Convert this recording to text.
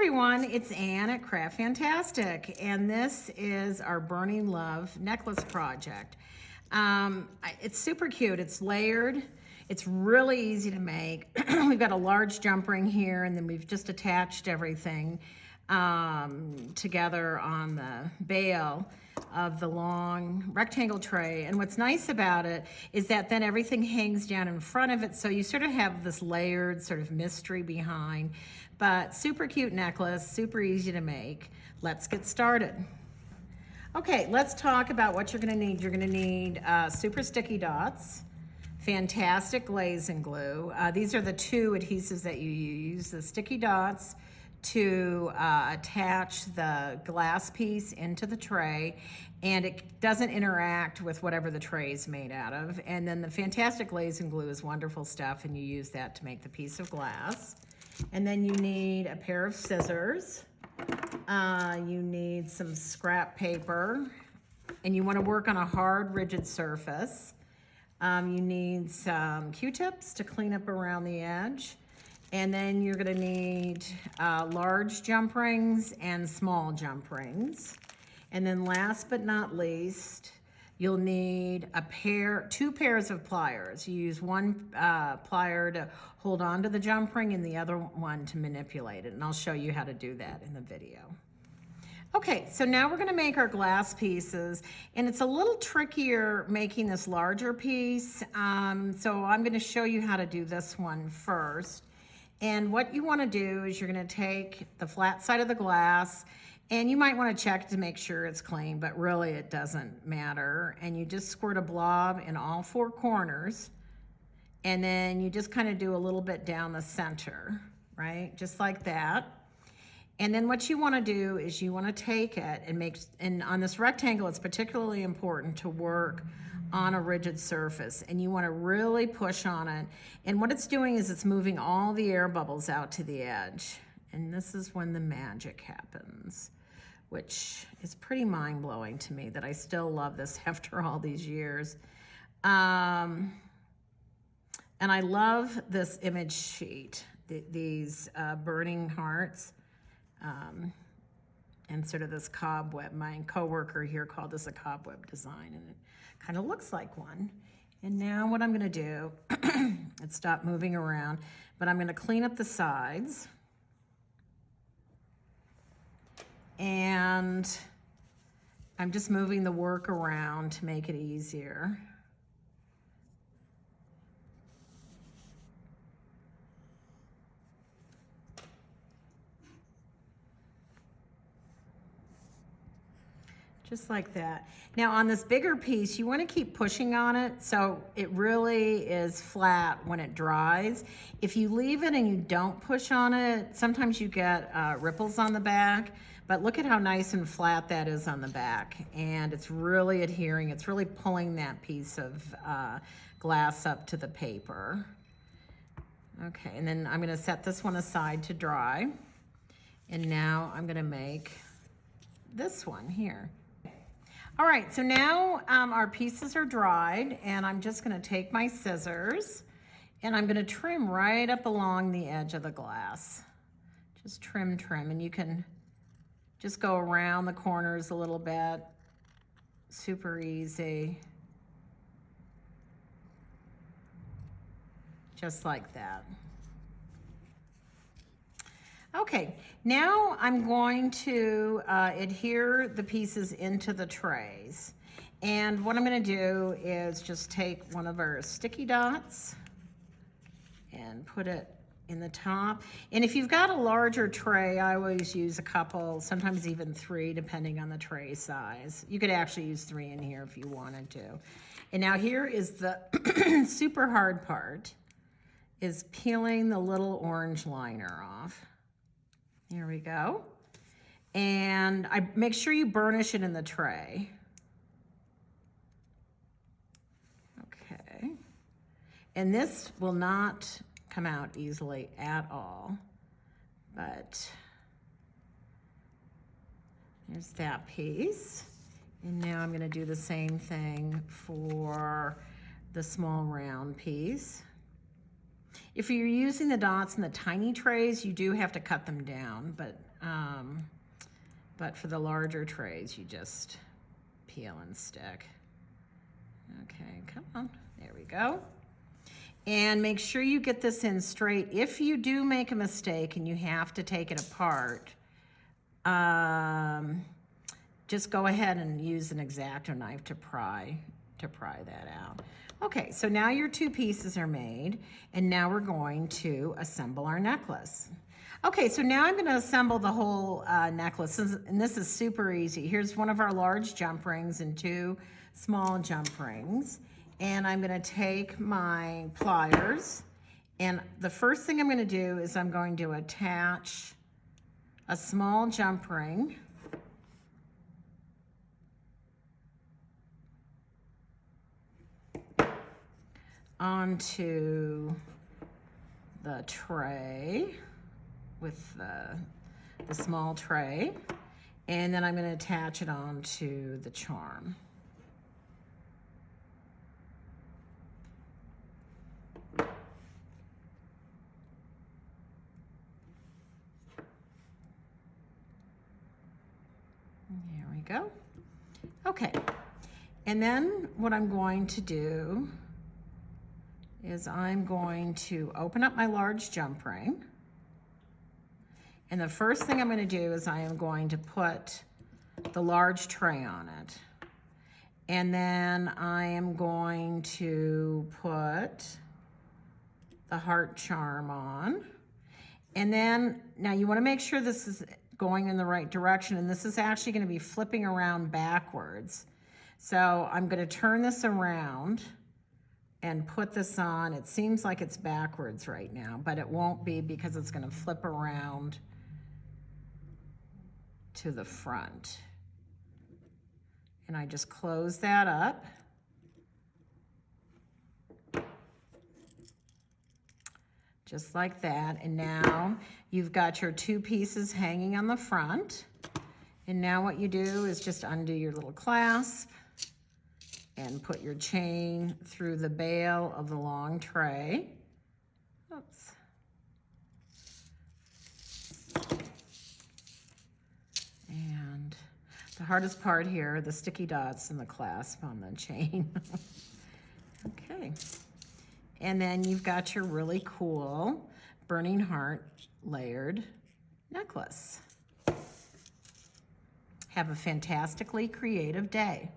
everyone, it's Ann at Craft Fantastic, and this is our Burning Love necklace project. It's super cute, it's layered, it's really easy to make. We've got a large jump ring here, and then we've just attached everything together on the bail of the long rectangle tray. And what's nice about it is that then everything hangs down in front of it, so you sort of have this layered sort of mystery behind. But super cute necklace, super easy to make. Let's get started. Okay, let's talk about what you're gonna need. You're gonna need super sticky dots, fantastic glaze and glue. These are the two adhesives that you use, the sticky dots to attach the glass piece into the tray, and it doesn't interact with whatever the tray is made out of. And then the fantastic glaze and glue is wonderful stuff, and you use that to make the piece of glass. And then you need a pair of scissors. You need some scrap paper, and you want to work on a hard, rigid surface. You need some Q-tips to clean up around the edge. And then you're going to need large jump rings and small jump rings. And then last but not least, you'll need two pairs of pliers. You use one plier to hold on to the jump ring and the other one to manipulate it. And I'll show you how to do that in the video. Okay, so now we're gonna make our glass pieces, and it's a little trickier making this larger piece. So I'm gonna show you how to do this one first. And what you wanna do is you're gonna take the flat side of the glass, and you might want to check to make sure it's clean, but really it doesn't matter. And you just squirt a blob in all four corners, and then you just kind of do a little bit down the center, right? Just like that. And then what you want to do is you want to take it and on this rectangle, it's particularly important to work on a rigid surface, and you want to really push on it. And what it's doing is it's moving all the air bubbles out to the edge. And this is when the magic happens, which is pretty mind-blowing to me that I still love this after all these years. And I love this image sheet, these burning hearts, and sort of this cobweb. My coworker here called this a cobweb design, and it kind of looks like one. And now what I'm gonna do, let's stop moving around, but I'm gonna clean up the sides. And I'm just moving the work around to make it easier. Just like that. Now on this bigger piece, you want to keep pushing on it so it really is flat when it dries. If you leave it and you don't push on it, sometimes you get ripples on the back, but look at how nice and flat that is on the back. And it's really adhering, it's really pulling that piece of glass up to the paper. Okay, and then I'm gonna set this one aside to dry. And now I'm gonna make this one here. All right, so now our pieces are dried, and I'm just gonna take my scissors and I'm gonna trim right up along the edge of the glass. Just trim, and you can just go around the corners a little bit. Super easy. Just like that. Okay, now I'm going to adhere the pieces into the trays. And what I'm gonna do is just take one of our sticky dots and put it in the top. And if you've got a larger tray, I always use a couple, sometimes even 3, depending on the tray size. You could actually use 3 in here if you wanted to. And now here is the super hard part, is peeling the little orange liner off. Here we go. And I make sure you burnish it in the tray. Okay. And this will not come out easily at all, but there's that piece. And now I'm gonna do the same thing for the small round piece. If you're using the dots in the tiny trays, you do have to cut them down, but for the larger trays, you just peel and stick. Okay, come on, there we go. And make sure you get this in straight. If you do make a mistake and you have to take it apart, just go ahead and use an X-Acto knife to pry that out. Okay, so now your two pieces are made, and now we're going to assemble our necklace. Okay, so now I'm gonna assemble the whole necklace, and this is super easy. Here's one of our large jump rings and two small jump rings. And I'm gonna take my pliers, and the first thing I'm gonna do is I'm going to attach a small jump ring onto the tray with the small tray, and then I'm gonna attach it onto the charm. There we go. Okay, and then what I'm going to do is I'm going to open up my large jump ring, and the first thing I'm going to do is I am going to put the large tray on it, and then I am going to put the heart charm on, and then now you want to make sure this is going in the right direction, and this is actually going to be flipping around backwards. So I'm going to turn this around and put this on. It seems like it's backwards right now, but it won't be because it's going to flip around to the front. And I just close that up. Just like that, and now you've got your two pieces hanging on the front, and now what you do is just undo your little clasp and put your chain through the bail of the long tray. Oops. And the hardest part here, the sticky dots and the clasp on the chain. Okay. And then you've got your really cool burning heart layered necklace. Have a fantastically creative day.